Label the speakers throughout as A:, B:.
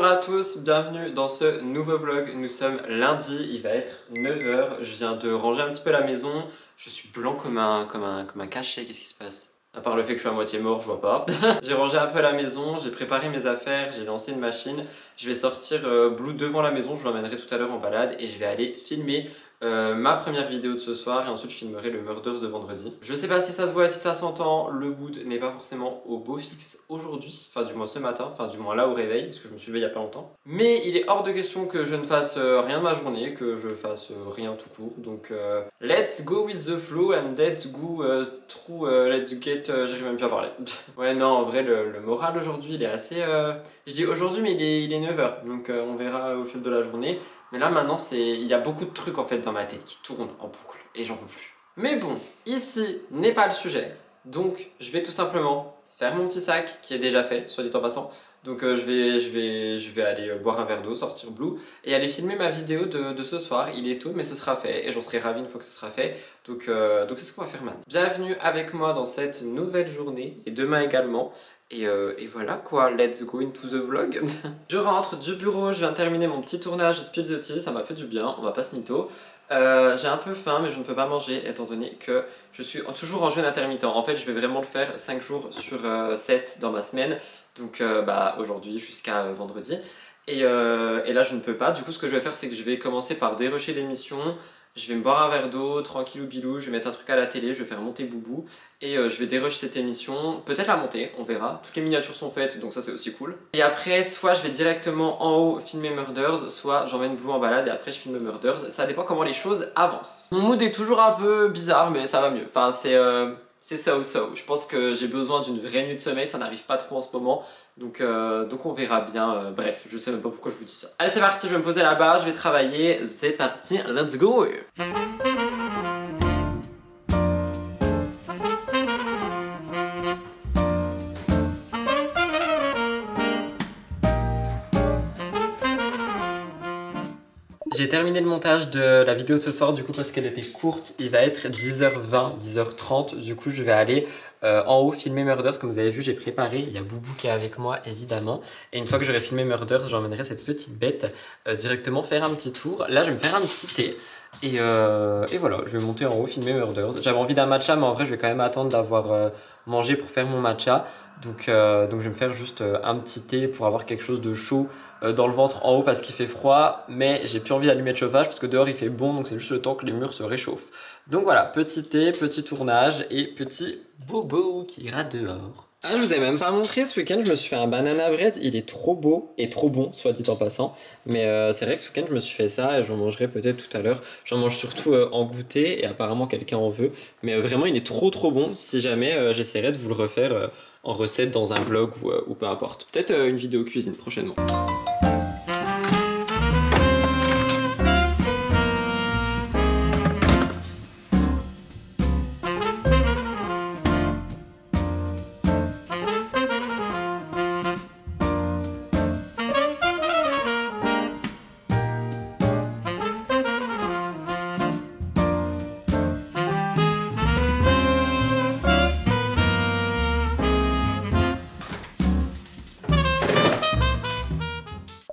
A: Bonjour à tous, bienvenue dans ce nouveau vlog. Nous sommes lundi, il va être 9 h. Je viens de ranger un petit peu la maison. Je suis blanc comme un cachet, qu'est-ce qui se passe? À part le fait que je suis à moitié mort, je vois pas. J'ai rangé un peu la maison, j'ai préparé mes affaires, j'ai lancé une machine. Je vais sortir Blue devant la maison, je l'emmènerai tout à l'heure en balade et je vais aller filmer ma première vidéo de ce soir et ensuite je filmerai le Murders de vendredi. Je sais pas si ça se voit, si ça s'entend, le mood n'est pas forcément au beau fixe aujourd'hui, enfin du moins ce matin, enfin du moins là au réveil, parce que je me suis levé il y a pas longtemps. Mais il est hors de question que je ne fasse rien de ma journée, que je fasse rien tout court, donc let's go with the flow and let's go let's get, j'arrive même plus à parler. Ouais non, en vrai le moral aujourd'hui il est assez, je dis aujourd'hui mais il est 9 h, donc on verra au fil de la journée. Mais là maintenant il y a beaucoup de trucs en fait dans ma tête qui tournent en boucle et j'en peux plus. Mais bon, ici n'est pas le sujet. Donc je vais tout simplement faire mon petit sac qui est déjà fait, soit dit en passant. Donc je vais aller boire un verre d'eau, sortir Blue et aller filmer ma vidéo de ce soir. Il est tôt mais ce sera fait et j'en serai ravi une fois que ce sera fait. Donc c'est ce qu'on va faire maintenant. Bienvenue avec moi dans cette nouvelle journée et demain également. Et voilà quoi, let's go into the vlog. Je rentre du bureau, je viens de terminer mon petit tournage Spill the Tea, ça m'a fait du bien, on va pas se mytho. J'ai un peu faim mais je ne peux pas manger étant donné que je suis toujours en jeûne intermittent. En fait je vais vraiment le faire 5 jours sur 7 dans ma semaine. Donc aujourd'hui jusqu'à vendredi. Et là je ne peux pas, du coup ce que je vais faire c'est que je vais commencer par dérusher l'émission. Je vais me boire un verre d'eau, tranquillou bilou, je vais mettre un truc à la télé, je vais faire monter Boubou. Et je vais dérush cette émission, peut-être la monter, on verra. Toutes les miniatures sont faites, donc ça c'est aussi cool. Et après, soit je vais directement en haut filmer Murders, soit j'emmène Blue en balade et après je filme Murders. Ça dépend comment les choses avancent. Mon mood est toujours un peu bizarre, mais ça va mieux. Enfin, c'est so-so. Je pense que j'ai besoin d'une vraie nuit de sommeil, ça n'arrive pas trop en ce moment. Donc on verra bien. Bref, je sais même pas pourquoi je vous dis ça. Allez, c'est parti, je vais me poser là-bas, je vais travailler. C'est parti, let's go! J'ai terminé le montage de la vidéo de ce soir du coup parce qu'elle était courte. Il va être 10h20, 10h30. Du coup je vais aller en haut filmer Murders. Comme vous avez vu j'ai préparé, il y a Boubou qui est avec moi évidemment. Et une fois que j'aurai filmé Murders, j'emmènerai cette petite bête directement faire un petit tour. Là je vais me faire un petit thé. Et voilà, je vais monter en haut filmer Murders. J'avais envie d'un matcha mais en vrai je vais quand même attendre d'avoir mangé pour faire mon matcha. Donc je vais me faire juste un petit thé pour avoir quelque chose de chaud dans le ventre en haut parce qu'il fait froid, mais j'ai plus envie d'allumer le chauffage parce que dehors il fait bon, donc c'est juste le temps que les murs se réchauffent. Donc voilà, petit thé, petit tournage et petit bobo qui ira dehors. Ah, je vous ai même pas montré, ce week-end je me suis fait un banana bread, il est trop beau et trop bon, soit dit en passant. Mais c'est vrai que ce week-end je me suis fait ça et j'en mangerai peut-être tout à l'heure. J'en mange surtout en goûter et apparemment quelqu'un en veut. Mais vraiment il est trop bon, si jamais j'essaierai de vous le refaire en recette dans un vlog ou peu importe. Peut-être une vidéo cuisine prochainement.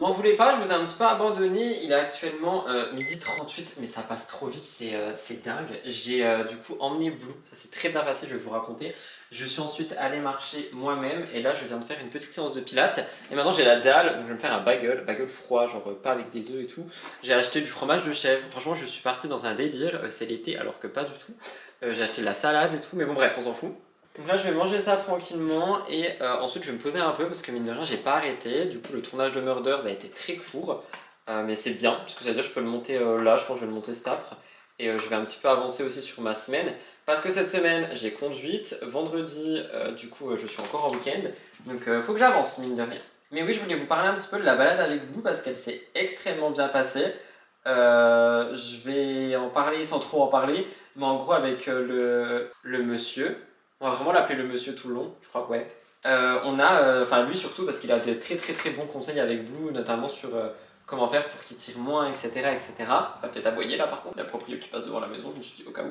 A: M'en voulez pas, je vous ai un petit peu abandonné, il est actuellement 12h38 mais ça passe trop vite, c'est dingue. J'ai du coup emmené Blue, ça s'est très bien passé, je vais vous raconter. Je suis ensuite allé marcher moi-même et là je viens de faire une petite séance de pilates. Et maintenant j'ai la dalle, donc je vais me faire un bagel froid, genre pas avec des œufs et tout. J'ai acheté du fromage de chèvre, franchement je suis parti dans un délire, c'est l'été alors que pas du tout. J'ai acheté de la salade et tout, mais bon bref, on s'en fout. Donc là je vais manger ça tranquillement et ensuite je vais me poser un peu parce que mine de rien j'ai pas arrêté. Du coup le tournage de Murders a été très court mais c'est bien parce que ça veut dire que je peux le monter là, je pense que je vais le monter cet après. Et je vais un petit peu avancer aussi sur ma semaine parce que cette semaine j'ai conduite, vendredi du coup je suis encore en week-end donc faut que j'avance mine de rien. Mais oui, je voulais vous parler un petit peu de la balade avec vous parce qu'elle s'est extrêmement bien passée. Je vais en parler sans trop en parler, mais en gros avec le monsieur. On va vraiment l'appeler le monsieur tout le long, je crois que ouais. Enfin lui surtout parce qu'il a de très bons conseils avec Blue, notamment sur comment faire pour qu'il tire moins, etc. etc. On va peut-être aboyer là par contre, la proprio qui passe devant la maison, je me suis dit au cas où.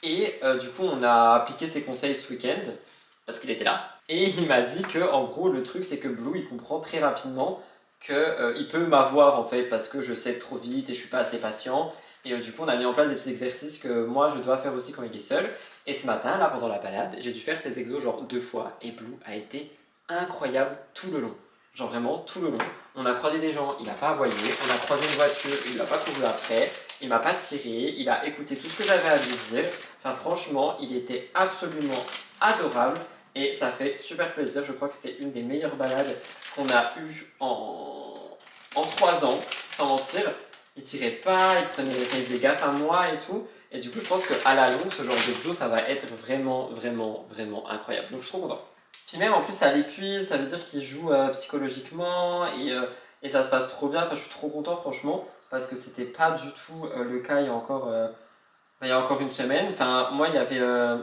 A: Et du coup on a appliqué ses conseils ce week-end, parce qu'il était là. Et il m'a dit que en gros le truc c'est que Blue il comprend très rapidement qu'il peut m'avoir en fait parce que je cède trop vite et je suis pas assez patient. Et du coup on a mis en place des petits exercices que moi je dois faire aussi quand il est seul. Et ce matin là pendant la balade j'ai dû faire ces exos genre 2 fois et Blue a été incroyable tout le long. Genre vraiment tout le long. On a croisé des gens, il n'a pas aboyé. On a croisé une voiture, il n'a pas couru après. Il m'a pas tiré, il a écouté tout ce que j'avais à lui dire. Enfin franchement il était absolument adorable. Et ça fait super plaisir, je crois que c'était une des meilleures balades qu'on a eues en 3 ans, sans mentir. Il tirait pas, il faisait gaffe à moi et tout. Et du coup, je pense qu'à la longue, ce genre d'exo, ça va être vraiment, vraiment, vraiment incroyable. Donc je suis trop content. Puis même en plus, ça l'épuise, ça veut dire qu'il joue psychologiquement et ça se passe trop bien. Enfin, je suis trop content, franchement, parce que c'était pas du tout le cas il y a encore une semaine. Enfin, moi, il y avait.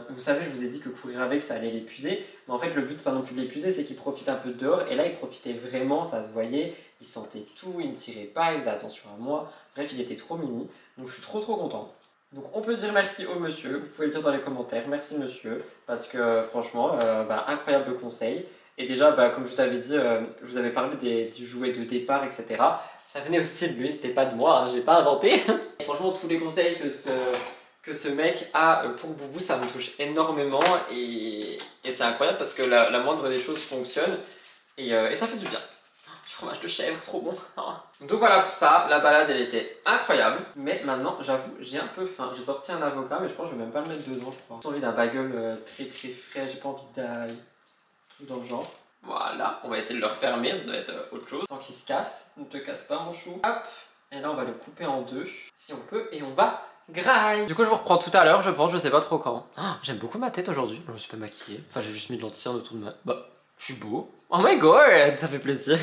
A: Vous savez, je vous ai dit que courir avec, ça allait l'épuiser. Mais en fait, le but, c'est pas non plus de l'épuiser, c'est qu'il profite un peu de dehors. Et là, il profitait vraiment, ça se voyait. Il sentait tout, il me tirait pas, il faisait attention à moi. Bref, il était trop mimi. Donc, je suis trop content. Donc, on peut dire merci au monsieur. Vous pouvez le dire dans les commentaires. Merci, monsieur. Parce que, franchement, incroyable conseil. Et déjà, comme je vous avais dit, je vous avais parlé des jouets de départ, etc. Ça venait aussi de lui, c'était pas de moi, hein, j'ai pas inventé. Et franchement, tous les conseils que ce mec a pour Boubou, ça me touche énormément et c'est incroyable parce que la moindre des choses fonctionne et ça fait du bien. Du fromage de chèvre, trop bon. Donc voilà pour ça, la balade elle était incroyable. Mais maintenant, j'avoue, j'ai un peu faim. J'ai sorti un avocat, mais je pense que je vais même pas le mettre dedans, je crois. J'ai envie d'un bagel très frais, j'ai pas envie d'ail, tout dans le genre. Voilà, on va essayer de le refermer, ça doit être autre chose. Sans qu'il se casse, ne te casse pas mon chou. Hop, et là on va le couper en deux, si on peut, et on va graille. Du coup je vous reprends tout à l'heure, je pense, je sais pas trop quand. J'aime beaucoup ma tête aujourd'hui, je me suis pas maquillée. Enfin j'ai juste mis de l'anti-cerne autour de ma... Bah, je suis beau. Oh my god, ça fait plaisir.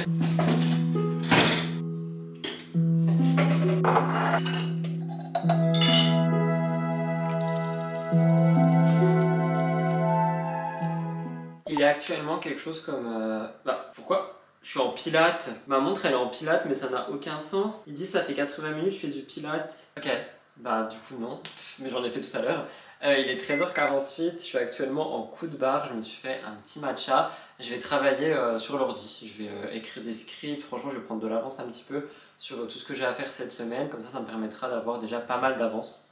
A: Il est actuellement quelque chose comme... pourquoi je suis en pilates. Ma montre elle est en pilates mais ça n'a aucun sens. Il dit ça fait 80 minutes je fais du pilates. Ok, du coup non, mais j'en ai fait tout à l'heure. Il est 13h48, je suis actuellement en coup de barre, je me suis fait un petit matcha. Je vais travailler sur l'ordi, je vais écrire des scripts, franchement je vais prendre de l'avance un petit peu sur tout ce que j'ai à faire cette semaine, comme ça me permettra d'avoir déjà pas mal d'avance.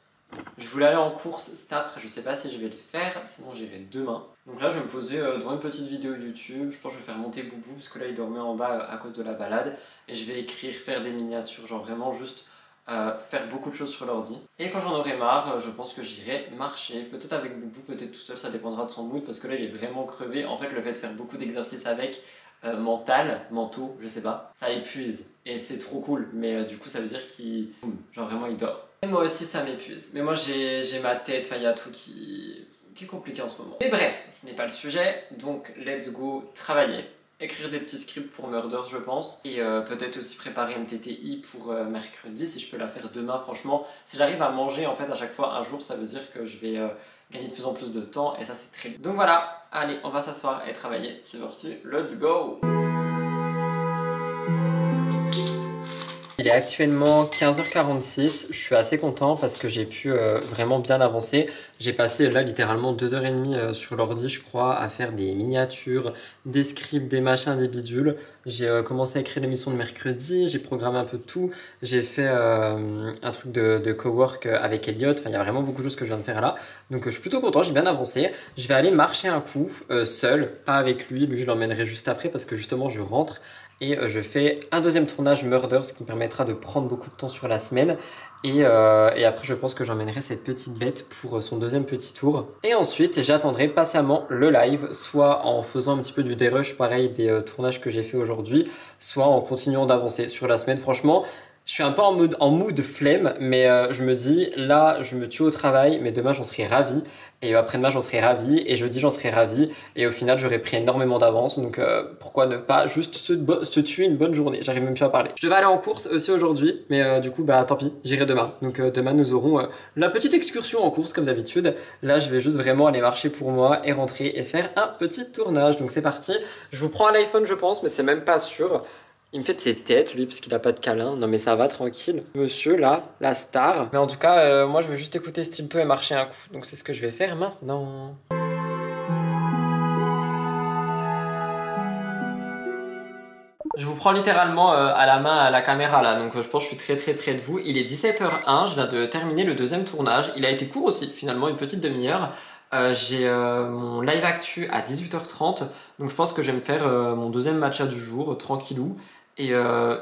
A: Je voulais aller en course cet après, je sais pas si je vais le faire, sinon j'irai demain. Donc là je vais me poser devant une petite vidéo YouTube, je pense que je vais faire monter Boubou parce que là il dormait en bas à cause de la balade. Et je vais écrire, faire des miniatures, genre vraiment juste faire beaucoup de choses sur l'ordi. Et quand j'en aurai marre, je pense que j'irai marcher, peut-être avec Boubou, peut-être tout seul, ça dépendra de son mood parce que là il est vraiment crevé. En fait le fait de faire beaucoup d'exercices avec, mentaux, je sais pas, ça épuise et c'est trop cool, mais du coup ça veut dire qu'il... genre vraiment il dort. Et moi aussi ça m'épuise, mais moi j'ai ma tête, il y a tout qui est compliqué en ce moment. Mais bref, ce n'est pas le sujet, donc let's go travailler. Écrire des petits scripts pour Murders je pense, et peut-être aussi préparer une TTI pour mercredi si je peux la faire demain. Franchement, si j'arrive à manger en fait à chaque fois un jour, ça veut dire que je vais gagner de plus en plus de temps et ça c'est très bien. Donc voilà, allez on va s'asseoir et travailler, c'est parti, let's go. Il est actuellement 15h46, je suis assez content parce que j'ai pu vraiment bien avancer. J'ai passé là littéralement 2h30 sur l'ordi je crois à faire des miniatures, des scripts, des machins, des bidules. J'ai commencé à écrire l'émission de mercredi, j'ai programmé un peu tout. J'ai fait un truc de cowork avec Elliot, enfin il y a vraiment beaucoup de choses que je viens de faire là. Donc je suis plutôt content, j'ai bien avancé. Je vais aller marcher un coup seul, pas avec lui, lui je l'emmènerai juste après parce que justement je rentre. Et je fais un deuxième tournage Murder, ce qui me permettra de prendre beaucoup de temps sur la semaine. Et après, je pense que j'emmènerai cette petite bête pour son deuxième petit tour. Et ensuite, j'attendrai patiemment le live, soit en faisant un petit peu du dérush, pareil, des tournages que j'ai fait aujourd'hui, soit en continuant d'avancer sur la semaine. Franchement, je suis un peu en mood flemme, mais je me dis, là, je me tue au travail, mais demain, j'en serai ravi. Et après-demain, j'en serai ravi. Et jeudi, j'en serai ravi. Et au final, j'aurais pris énormément d'avance. Donc, pourquoi ne pas juste se tuer une bonne journée? J'arrive même plus à parler. Je devais aller en course aussi aujourd'hui. Mais du coup, tant pis, j'irai demain. Donc, demain, nous aurons la petite excursion en course, comme d'habitude. Là, je vais juste vraiment aller marcher pour moi et rentrer et faire un petit tournage. Donc, c'est parti. Je vous prends à l'iPhone, je pense, mais c'est même pas sûr. Il me fait de ses têtes, lui, parce qu'il a pas de câlin. Non, mais ça va, tranquille. Monsieur, là, la star. Mais en tout cas, moi, je veux juste écouter Stilto et marcher un coup. Donc, c'est ce que je vais faire maintenant. Je vous prends littéralement à la main à la caméra là, donc je pense que je suis très près de vous. Il est 17h01, je viens de terminer le deuxième tournage. Il a été court aussi, finalement, une petite demi-heure. J'ai mon live actu à 18h30, donc je pense que je vais me faire mon deuxième matcha du jour, tranquillou, et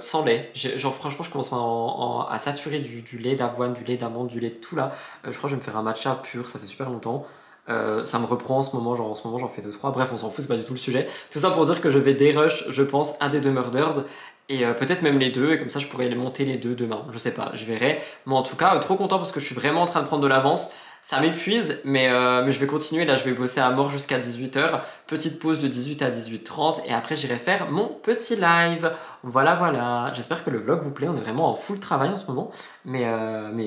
A: sans lait. Genre franchement, je commence à saturer du lait d'avoine, du lait d'amande, du lait de tout là. Je crois que je vais me faire un matcha pur, ça fait super longtemps. Ça me reprend en ce moment, genre en ce moment j'en fais 2-3, bref on s'en fout, c'est pas du tout le sujet. Tout ça pour dire que je vais dérush, je pense, un des deux Murders, et peut-être même les deux, et comme ça je pourrais les monter les deux demain, je sais pas, je verrai. Mais en tout cas, trop content parce que je suis vraiment en train de prendre de l'avance. Ça m'épuise, mais je vais continuer, là je vais bosser à mort jusqu'à 18h, petite pause de 18 à 18h30, et après j'irai faire mon petit live. Voilà, j'espère que le vlog vous plaît, on est vraiment en full travail en ce moment, mais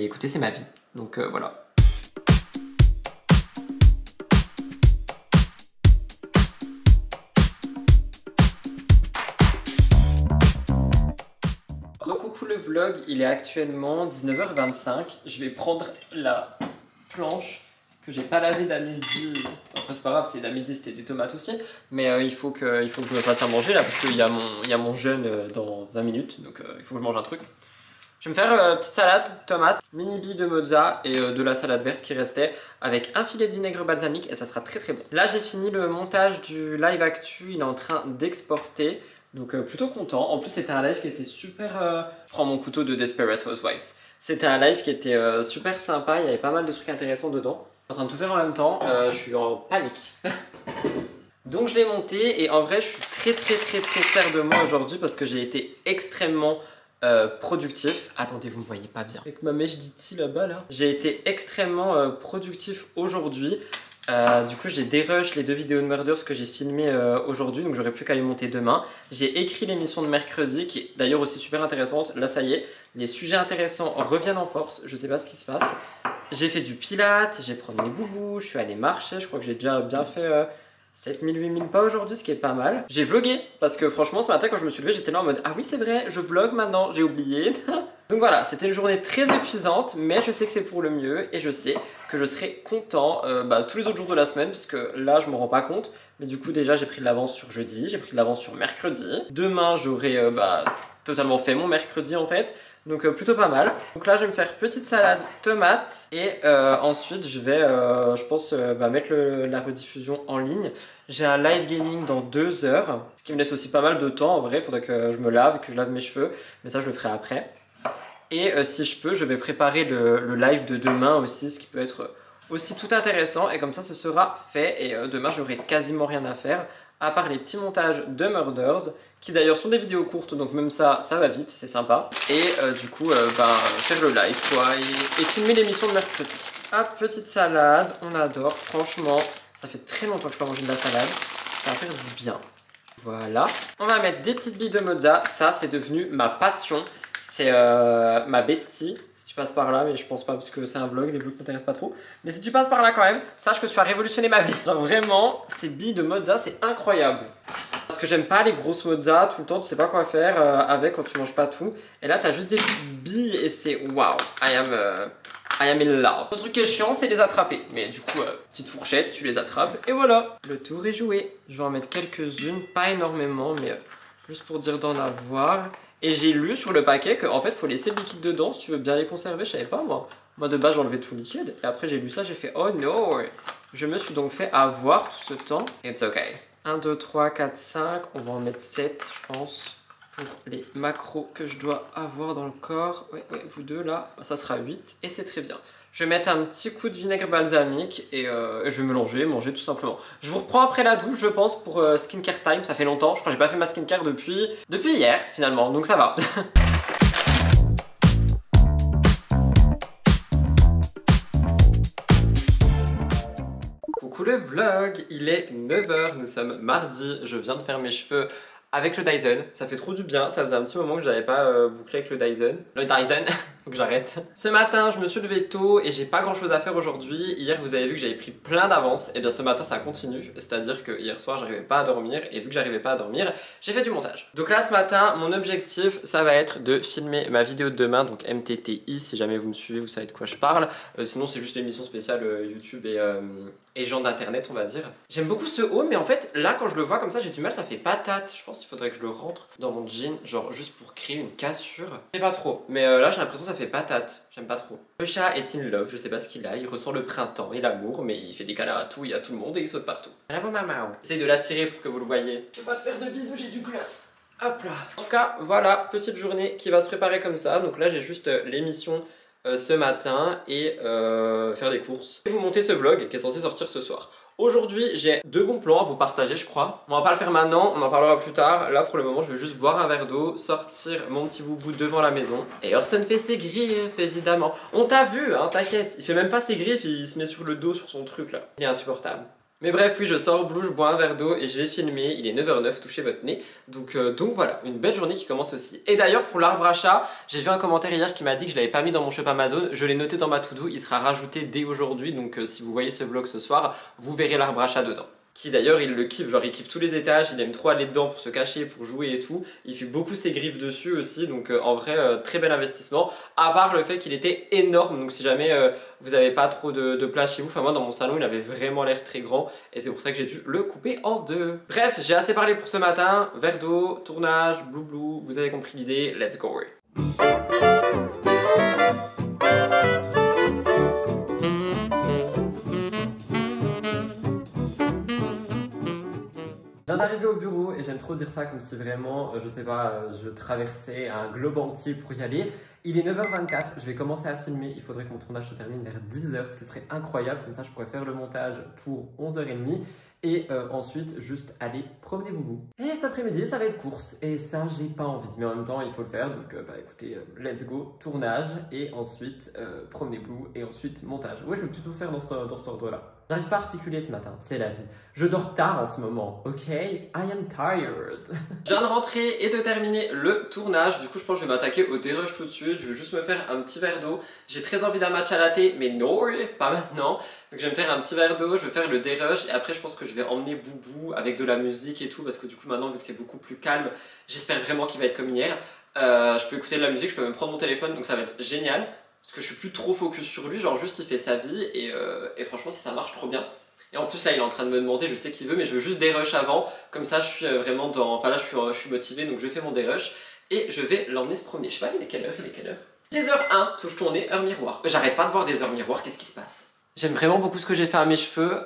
A: écoutez, c'est ma vie, donc voilà. Recoucou le vlog, il est actuellement 19h25. Je vais prendre la planche que j'ai pas lavée d'à midi. Après c'est pas grave, c'était d'à midi, c'était des tomates aussi. Mais il faut que je me fasse à manger là parce qu'il y a mon jeûne dans 20 minutes. Donc il faut que je mange un truc. Je vais me faire petite salade, tomate, mini bille de mozza et de la salade verte qui restait avec un filet de vinaigre balsamique et ça sera très bon. Là j'ai fini le montage du live actu, il est en train d'exporter. Donc plutôt content. En plus c'était un live qui était super... Je prends mon couteau de Desperate Housewives. C'était un live qui était super sympa, il y avait pas mal de trucs intéressants dedans. Je suis en train de tout faire en même temps, je suis en panique. Donc je l'ai monté et en vrai je suis très fier de moi aujourd'hui parce que j'ai été extrêmement productif. Attendez, vous me voyez pas bien. Avec ma mèche d'Iti là-bas là. J'ai été extrêmement productif aujourd'hui. Du coup j'ai dérush les deux vidéos de Murders que j'ai filmées aujourd'hui, donc j'aurai plus qu'à les monter demain. J'ai écrit l'émission de mercredi qui est d'ailleurs aussi super intéressante. Là ça y est, les sujets intéressants reviennent en force, je sais pas ce qui se passe. J'ai fait du pilates, j'ai pris mes boubous, je suis allé marcher, je crois que j'ai déjà bien fait 7000-8000 pas aujourd'hui, ce qui est pas mal. J'ai vlogué parce que franchement ce matin quand je me suis levé j'étais là en mode ah oui c'est vrai, je vlog maintenant, j'ai oublié. Donc voilà, c'était une journée très épuisante, mais je sais que c'est pour le mieux et je sais que je serai content tous les autres jours de la semaine, parce que là je me rends pas compte, mais du coup déjà j'ai pris de l'avance sur jeudi, j'ai pris de l'avance sur mercredi. Demain j'aurai totalement fait mon mercredi en fait, donc plutôt pas mal. Donc là je vais me faire petite salade tomate et ensuite je vais je pense mettre la rediffusion en ligne. J'ai un live gaming dans 2 heures, ce qui me laisse aussi pas mal de temps en vrai, il faudrait que je me lave, que je lave mes cheveux, mais ça je le ferai après. Et si je peux, je vais préparer le live de demain aussi, ce qui peut être aussi tout intéressant. Et comme ça, ce sera fait. Et demain, j'aurai quasiment rien à faire, à part les petits montages de Murders, qui d'ailleurs sont des vidéos courtes, donc même ça va vite, c'est sympa. Et du coup, faire le live, quoi, et filmer l'émission de mercredi. Hop, petite salade, on adore, franchement, ça fait très longtemps que je n'ai pas mangé de la salade, ça va faire du bien. Voilà. On va mettre des petites billes de mozza, ça c'est devenu ma passion. C'est ma bestie, si tu passes par là, mais je pense pas parce que c'est un vlog, les vlogs m'intéressent pas trop. Mais si tu passes par là quand même, sache que tu as révolutionné ma vie. Genre vraiment, ces billes de mozza, c'est incroyable. Parce que j'aime pas les grosses mozza, tout le temps tu sais pas quoi faire avec quand tu manges pas tout. Et là t'as juste des petites billes et c'est waouh, I am in love. Le truc qui est chiant c'est les attraper. Mais du coup, petite fourchette, tu les attrapes et voilà. Le tour est joué. Je vais en mettre quelques-unes, pas énormément, mais juste pour dire d'en avoir. Et j'ai lu sur le paquet qu'en fait, il faut laisser le liquide dedans si tu veux bien les conserver. Je savais pas, moi. Moi, de base, j'enlevais tout le liquide. Et après, j'ai lu ça, j'ai fait oh no. Je me suis donc fait avoir tout ce temps. It's okay. 1, 2, 3, 4, 5. On va en mettre 7, je pense, pour les macros que je dois avoir dans le corps. Ouais, vous deux là. Ça sera 8 et c'est très bien. Je vais mettre un petit coup de vinaigre balsamique et je vais mélanger, manger tout simplement. Je vous reprends après la douche, je pense, pour skincare time. Ça fait longtemps, je crois que j'ai pas fait ma skincare depuis hier, finalement, donc ça va. Coucou le vlog, il est 9h, nous sommes mardi, je viens de faire mes cheveux avec le Dyson. Ça fait trop du bien, ça faisait un petit moment que je n'avais pas bouclé avec le Dyson. faut que j'arrête. Ce matin, je me suis levé tôt et j'ai pas grand chose à faire aujourd'hui. Hier, vous avez vu que j'avais pris plein d'avance. Et bien ce matin, ça continue. C'est-à-dire que hier soir, j'arrivais pas à dormir. Et vu que j'arrivais pas à dormir, j'ai fait du montage. Donc là, ce matin, mon objectif, ça va être de filmer ma vidéo de demain. Donc MTTI, si jamais vous me suivez, vous savez de quoi je parle. Sinon, c'est juste l'émission spéciale YouTube et gens d'internet, on va dire. J'aime beaucoup ce haut, mais en fait, là, quand je le vois comme ça, j'ai du mal, ça fait patate. Je pense qu'il faudrait que je le rentre dans mon jean, genre juste pour créer une cassure. Je sais pas trop, mais là, j'ai l'impression que ça fait patate. J'aime pas trop. Le chat est in love, je sais pas ce qu'il a. Il ressent le printemps et l'amour, mais il fait des câlins à tout et à tout le monde et il saute partout. Essaye de l'attirer pour que vous le voyez. Je vais pas te faire de bisous, j'ai du gloss. Hop là. En tout cas, voilà, petite journée qui va se préparer comme ça. Donc là, j'ai juste l'émission ce matin et faire des courses. Et vous monter ce vlog qui est censé sortir ce soir. Aujourd'hui, j'ai deux bons plans à vous partager, je crois. On va pas le faire maintenant, on en parlera plus tard. Là, pour le moment, je vais juste boire un verre d'eau, sortir mon petit boubou devant la maison. Et Orson fait ses griffes, évidemment. On t'a vu, hein, t'inquiète. Il fait même pas ses griffes, il se met sur le dos, sur son truc là. Il est insupportable. Mais bref, oui, je sors Blue, je bois un verre d'eau et je vais filmer. Il est 9h09, touchez votre nez. Donc voilà, une belle journée qui commence aussi. Et d'ailleurs, pour l'arbre à chat, j'ai vu un commentaire hier qui m'a dit que je l'avais pas mis dans mon shop Amazon. Je l'ai noté dans ma to-do, il sera rajouté dès aujourd'hui. Donc si vous voyez ce vlog ce soir, vous verrez l'arbre à chat dedans. Qui d'ailleurs il le kiffe, genre il kiffe tous les étages, il aime trop aller dedans pour se cacher, pour jouer et tout. Il fait beaucoup ses griffes dessus aussi, donc en vrai très bel investissement. À part le fait qu'il était énorme, donc si jamais vous n'avez pas trop de place chez vous, enfin moi dans mon salon il avait vraiment l'air très grand et c'est pour ça que j'ai dû le couper en deux. Bref, j'ai assez parlé pour ce matin, verre d'eau, tournage, blou, vous avez compris l'idée, let's go. Je viens d'arriver au bureau et j'aime trop dire ça comme si vraiment, je sais pas, je traversais un globe entier pour y aller. Il est 9h24, je vais commencer à filmer, il faudrait que mon tournage se termine vers 10h, ce qui serait incroyable, comme ça je pourrais faire le montage pour 11h30 et ensuite juste aller promener Boubou. Et cet après-midi ça va être course et ça j'ai pas envie, mais en même temps il faut le faire, donc bah écoutez, let's go, tournage et ensuite promener Boubou et ensuite montage. Ouais, je vais plutôt faire dans cet ordre-là. J'arrive pas à articuler ce matin, c'est la vie. Je dors tard en ce moment, ok? I am tired. Je viens de rentrer et de terminer le tournage. Du coup, je pense que je vais m'attaquer au dérush tout de suite. Je vais juste me faire un petit verre d'eau. J'ai très envie d'un matcha latte, mais non, pas maintenant. Donc je vais me faire un petit verre d'eau, je vais faire le dérush et après je pense que je vais emmener Boubou avec de la musique et tout parce que du coup maintenant vu que c'est beaucoup plus calme, j'espère vraiment qu'il va être comme hier. Je peux écouter de la musique, je peux même prendre mon téléphone, donc ça va être génial. Parce que je suis plus trop focus sur lui, genre juste il fait sa vie et franchement si ça marche trop bien. Et en plus là il est en train de me demander, je sais qu'il veut mais je veux juste des rushs avant, comme ça je suis vraiment dans... Enfin là je suis motivé donc je fais mon dérush et je vais l'emmener se promener. Je sais pas il est quelle heure 10h01, touche ton nez, heure miroir. J'arrête pas de voir des heures miroirs, qu'est-ce qui se passe? J'aime vraiment beaucoup ce que j'ai fait à mes cheveux,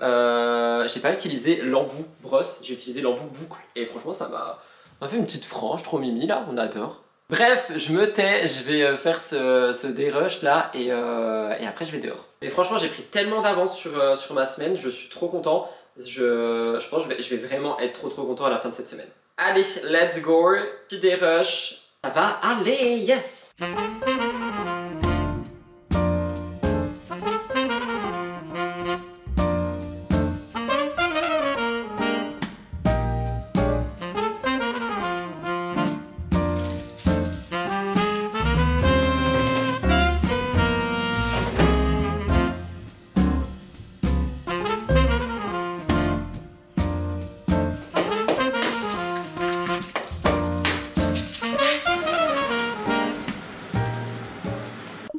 A: j'ai pas utilisé l'embout brosse, j'ai utilisé l'embout boucle et franchement ça m'a fait une petite frange trop mimi là, on adore. Bref, je me tais, je vais faire ce dérush là et après je vais dehors. Mais franchement j'ai pris tellement d'avance sur ma semaine, je suis trop content. Je pense que je vais vraiment être trop content à la fin de cette semaine. Allez, let's go, petit dérush. Ça va aller, yes!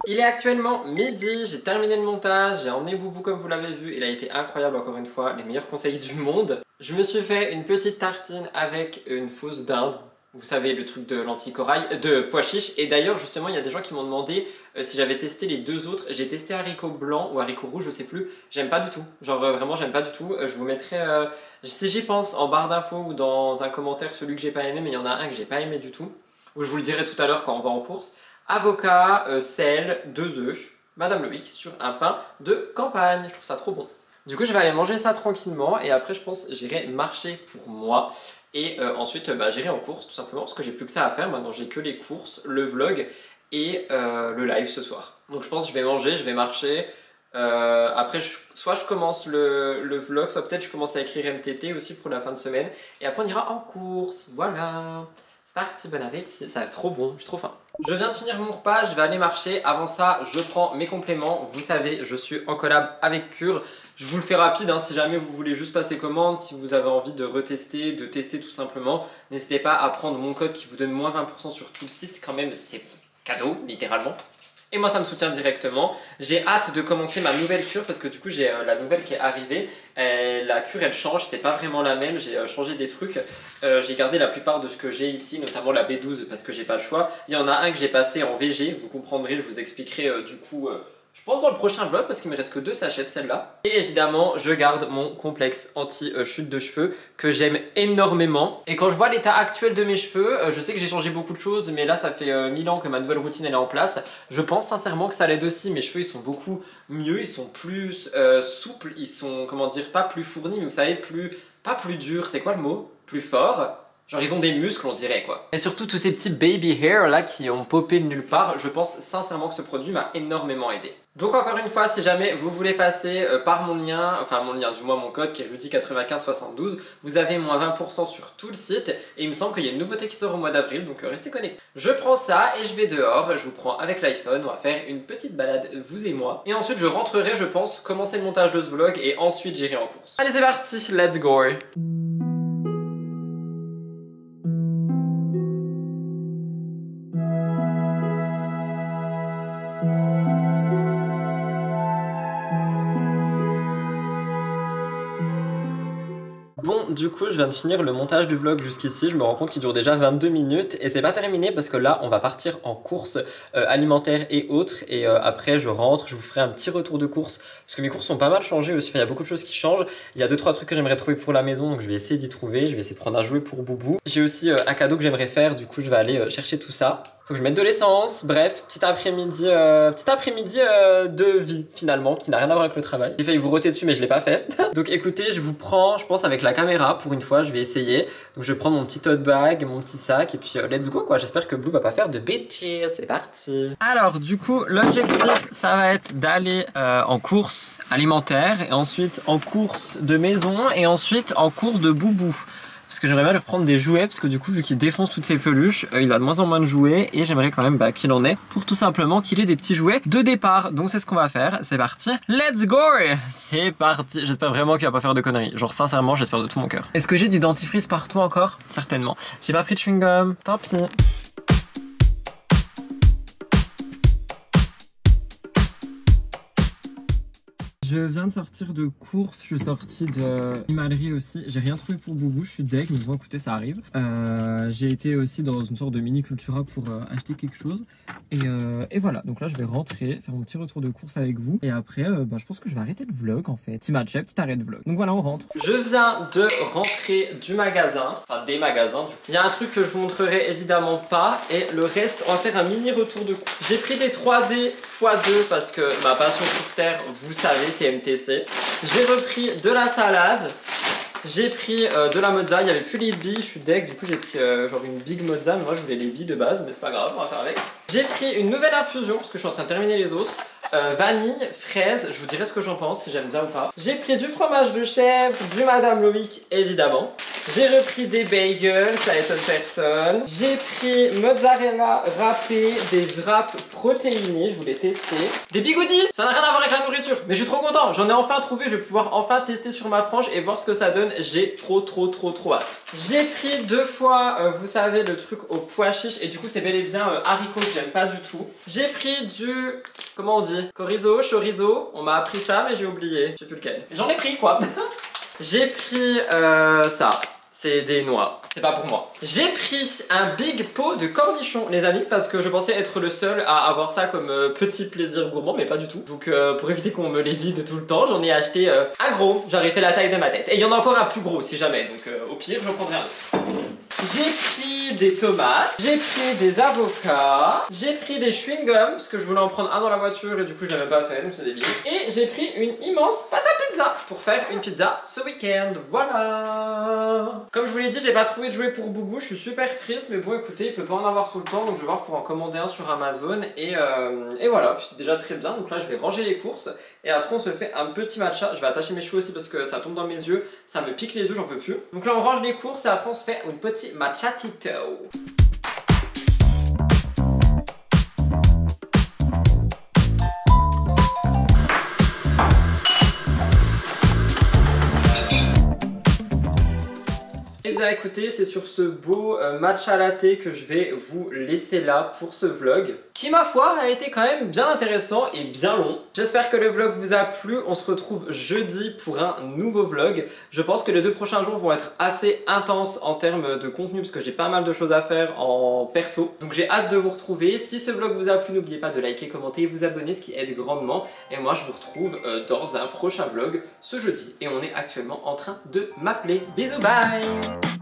A: Il est actuellement midi, j'ai terminé le montage, j'ai emmené Boubou comme vous l'avez vu, il a été incroyable encore une fois, les meilleurs conseils du monde. Je me suis fait une petite tartine avec une fausse dinde, vous savez le truc de l'anticorail, de pois chiche, et d'ailleurs justement il y a des gens qui m'ont demandé si j'avais testé les deux autres, j'ai testé haricot blanc ou haricot rouge, je sais plus, j'aime pas du tout, genre vraiment j'aime pas du tout, je vous mettrai, si j'y pense, en barre d'infos ou dans un commentaire celui que j'ai pas aimé, mais il y en a un que j'ai pas aimé du tout, ou je vous le dirai tout à l'heure quand on va en course. Avocat, sel, 2 œufs, Madame Loïc sur un pain de campagne. Je trouve ça trop bon. Du coup, je vais aller manger ça tranquillement et après, je pense j'irai marcher pour moi. Et ensuite, j'irai en course tout simplement parce que j'ai plus que ça à faire. Maintenant, j'ai que les courses, le vlog et le live ce soir. Donc, je pense que je vais manger, je vais marcher. Après, soit je commence le vlog, soit peut-être je commence à écrire MTT aussi pour la fin de semaine. Et après, on ira en course. Voilà. C'est parti, bon appétit, ça va être trop bon, je suis trop faim. Je viens de finir mon repas, je vais aller marcher. Avant ça, je prends mes compléments. Vous savez, je suis en collab avec Cure. Je vous le fais rapide, hein, si jamais vous voulez juste passer commande, si vous avez envie de retester, de tester tout simplement, n'hésitez pas à prendre mon code qui vous donne moins 20% sur tout le site. Quand même, c'est cadeau, littéralement. Et moi ça me soutient directement. J'ai hâte de commencer ma nouvelle cure parce que du coup j'ai la nouvelle qui est arrivée. La cure elle change, c'est pas vraiment la même, j'ai changé des trucs. J'ai gardé la plupart de ce que j'ai ici, notamment la B12 parce que j'ai pas le choix. Il y en a un que j'ai passé en VG, vous comprendrez, je vous expliquerai du coup... je pense dans le prochain vlog parce qu'il me reste que 2 sachets de celle-là. Et évidemment, je garde mon complexe anti-chute de cheveux que j'aime énormément. Et quand je vois l'état actuel de mes cheveux, je sais que j'ai changé beaucoup de choses, mais là ça fait 1000 ans que ma nouvelle routine elle est en place. Je pense sincèrement que ça l'aide aussi. Mes cheveux ils sont beaucoup mieux, ils sont plus souples, ils sont, comment dire, pas plus fournis, mais vous savez, pas plus durs, c'est quoi le mot? Plus forts. Genre ils ont des muscles on dirait quoi. Et surtout tous ces petits baby hair là qui ont popé de nulle part, je pense sincèrement que ce produit m'a énormément aidé. Donc encore une fois, si jamais vous voulez passer par mon lien, enfin mon lien, du moins mon code qui est Rudy9572, vous avez moins 20% sur tout le site et il me semble qu'il y a une nouveauté qui sort au mois d'avril, donc restez connectés. Je prends ça et je vais dehors, je vous prends avec l'iPhone, on va faire une petite balade vous et moi. Et ensuite je rentrerai je pense, commencer le montage de ce vlog et ensuite j'irai en course. Allez c'est parti, let's go! Bon, du coup, je viens de finir le montage du vlog jusqu'ici. Je me rends compte qu'il dure déjà 22 minutes et c'est pas terminé parce que là, on va partir en course alimentaire et autres. Et après, je rentre, je vous ferai un petit retour de course parce que mes courses sont pas mal changées aussi. Enfin, il y a beaucoup de choses qui changent. Il y a 2-3 trucs que j'aimerais trouver pour la maison, donc je vais essayer d'y trouver. Je vais essayer de prendre un jouet pour Boubou. J'ai aussi un cadeau que j'aimerais faire, du coup, je vais aller chercher tout ça. Faut que je mette de l'essence, bref, petit après-midi de vie finalement, qui n'a rien à voir avec le travail. J'ai failli vous roter dessus mais je l'ai pas fait. Donc écoutez, je vous prends, je pense avec la caméra pour une fois, je vais essayer. Donc je vais prendre mon petit tote bag, mon petit sac et puis let's go quoi. J'espère que Blue va pas faire de bêtises, c'est parti. Alors du coup, l'objectif ça va être d'aller en course alimentaire et ensuite en course de maison et ensuite en course de Boubou. Parce que j'aimerais bien lui reprendre des jouets parce que du coup vu qu'il défonce toutes ses peluches, il a de moins en moins de jouets et j'aimerais quand même qu'il en ait pour tout simplement qu'il ait des petits jouets de départ. Donc c'est ce qu'on va faire, c'est parti, let's go! C'est parti, j'espère vraiment qu'il va pas faire de conneries, genre sincèrement j'espère de tout mon cœur. Est-ce que j'ai du dentifrice partout encore? Certainement. J'ai pas pris de chewing-gum, tant pis. Je viens de sortir de course, je suis sorti de l'imalerie aussi. J'ai rien trouvé pour Boubou, je suis deg, mais bon écoutez ça arrive. J'ai été aussi dans une sorte de mini Cultura pour acheter quelque chose. Et voilà, donc là je vais rentrer, faire mon petit retour de course avec vous. Et après, je pense que je vais arrêter le vlog en fait. Petit match, petit arrêt de vlog. Donc voilà, on rentre. Je viens de rentrer du magasin, enfin des magasins. Il y a un truc que je vous montrerai évidemment pas. Et le reste, on va faire un mini retour de course. J'ai pris des 3D x2 parce que ma passion sur terre, vous savez, TMTC. J'ai repris de la salade. J'ai pris de la mozza, il n'y avait plus les billes, je suis deg, du coup j'ai pris genre une big mozza, mais moi je voulais les billes de base, mais c'est pas grave, on va faire avec. J'ai pris une nouvelle infusion, parce que je suis en train de terminer les autres. Vanille, fraise, je vous dirai ce que j'en pense, si j'aime bien ou pas. J'ai pris du fromage de chèvre, du Madame Loïc, évidemment. J'ai repris des bagels, ça étonne personne. J'ai pris mozzarella râpé, des wraps protéinés, je voulais tester. Des bigoudis, ça n'a rien à voir avec la nourriture, mais je suis trop content. J'en ai enfin trouvé, je vais pouvoir enfin tester sur ma frange et voir ce que ça donne. J'ai trop hâte. J'ai pris 2 fois, vous savez, le truc au pois chiche et du coup c'est bel et bien haricots que j'aime pas du tout. J'ai pris du, comment on dit, chorizo, on m'a appris ça mais j'ai oublié, je sais plus lequel. J'en ai pris quoi. J'ai pris ça. C'est des noix, c'est pas pour moi. J'ai pris un big pot de cornichons les amis parce que je pensais être le seul à avoir ça comme petit plaisir gourmand mais pas du tout. Donc pour éviter qu'on me les vide tout le temps, j'en ai acheté un gros, j'aurais fait la taille de ma tête. Et il y en a encore un plus gros si jamais, donc au pire j'en prendrai un autre. J'ai pris des tomates, j'ai pris des avocats, j'ai pris des chewing-gums parce que je voulais en prendre un dans la voiture et du coup je n'avais pas fait donc c'est débile. Et j'ai pris une immense pâte à pizza pour faire une pizza ce week-end. Voilà. Comme je vous l'ai dit, j'ai pas trouvé de jouet pour Boubou, je suis super triste mais bon écoutez, il peut pas en avoir tout le temps donc je vais voir pour en commander un sur Amazon et voilà, puis c'est déjà très bien donc là je vais ranger les courses et après on se fait un petit matcha. Je vais attacher mes cheveux aussi parce que ça tombe dans mes yeux, ça me pique les yeux, j'en peux plus. Donc là on range les courses et après on se fait une petite matchatito. bien écouté, c'est sur ce beau matcha latte que je vais vous laisser là pour ce vlog qui, ma foi, a été quand même bien intéressant et bien long. J'espère que le vlog vous a plu. On se retrouve jeudi pour un nouveau vlog. Je pense que les 2 prochains jours vont être assez intenses en termes de contenu parce que j'ai pas mal de choses à faire en perso. Donc j'ai hâte de vous retrouver. Si ce vlog vous a plu, n'oubliez pas de liker, commenter et vous abonner, ce qui aide grandement. Et moi je vous retrouve dans un prochain vlog ce jeudi. Et on est actuellement en train de m'appeler. Bisous, bye!